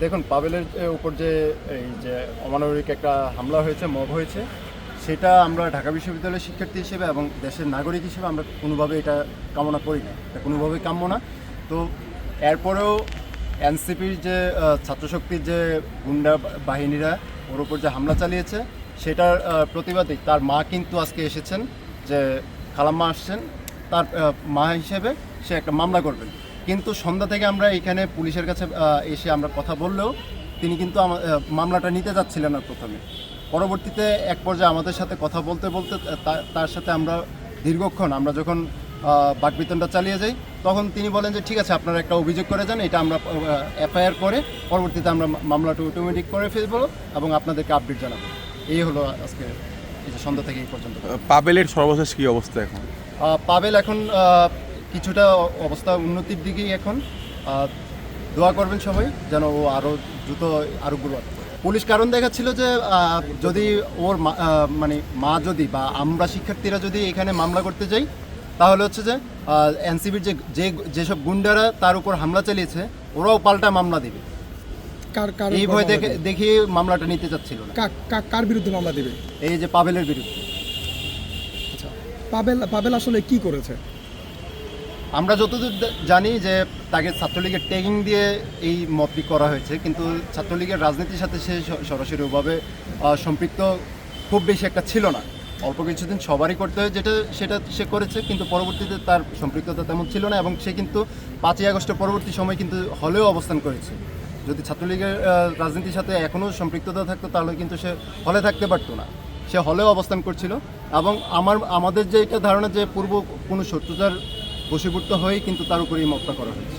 দেখুন, পাভেলের উপর যে এই যে অমানবিক একটা হামলা হয়েছে, মব হয়েছে, সেটা আমরা ঢাকা বিশ্ববিদ্যালয়ের শিক্ষার্থী হিসেবে এবং দেশের নাগরিক হিসেবে আমরা কোনোভাবে এটা কামনা করি না, এটা কোনোভাবেই কাম্য না। তো এরপরেও এনসিপির যে ছাত্রশক্তির যে গুন্ডা বাহিনীরা ওর উপর যে হামলা চালিয়েছে, সেটার প্রতিবাদে তার মা কিন্তু আজকে এসেছেন, যে খালাম্মা আসছেন, তার মা হিসেবে সে একটা মামলা করবেন। কিন্তু সন্ধ্যা থেকে আমরা এখানে পুলিশের কাছে এসে আমরা কথা বললেও তিনি কিন্তু মামলাটা নিতে যাচ্ছিলেন না প্রথমে। পরবর্তীতে এক পর্যায়ে আমাদের সাথে কথা বলতে বলতে তার সাথে আমরা দীর্ঘক্ষণ আমরা যখন বাকবিতণ্ডা চালিয়ে যাই, তখন তিনি বলেন যে ঠিক আছে, আপনারা একটা অভিযোগ করে যান, এটা আমরা এফআইআর করে পরবর্তীতে আমরা মামলাটা অটোমেটিক করে ফেলবো এবং আপনাদেরকে আপডেট জানাবো। এই হলো আজকে এই যে সন্ধ্যা থেকে এই পর্যন্ত। পাভেলের সর্বশেষ কী অবস্থা এখন? পাভেল এখন কিছুটা অবস্থা উন্নতির দিকেই এখন। দোয়া করবেন সবাই যেন ও আরও দ্রুত আরোগ্য লাভ করে। পুলিশ কারণ দেখাচ্ছিল যে যদি ওর মানে মা যদি বা আমরা শিক্ষার্থীরা যদি এখানে মামলা করতে যাই, তাহলে হচ্ছে যে এনসিবির যেসব গুন্ডারা তার উপর হামলা চালিয়েছে ওরাও পাল্টা মামলা দেবে। এই ভয় দেখিয়ে মামলাটা নিতে চাচ্ছিল না। কার বিরুদ্ধে মামলা দেবে? এই যে পাভেলের বিরুদ্ধে। আচ্ছা, পাভেল আসলে কি করেছে? আমরা যতদূর জানি যে তাকে ছাত্রলীগের ট্যাগিং দিয়ে এই মতটি করা হয়েছে, কিন্তু ছাত্রলীগের রাজনীতির সাথে সে সরাসরি ওভাবে সম্পৃক্ত খুব বেশি একটা ছিল না। অল্প কিছুদিন সবারই করতে হয় সেটা সে করেছে, কিন্তু পরবর্তীতে তার সম্পৃক্ততা তেমন ছিল না এবং সে কিন্তু 5ই আগস্টের পরবর্তী সময় কিন্তু হলেও অবস্থান করেছে। যদি ছাত্রলীগের রাজনীতির সাথে এখনও সম্পৃক্ততা থাকতো তাহলে কিন্তু সে হলে থাকতে পারতো না, সে হলেও অবস্থান করছিল। এবং আমাদের যে এটা ধারণা যে পূর্ব কোনো শত্রুতার বশীভূত হয়েই কিন্তু তার উপরেই মতটা করা হয়েছে।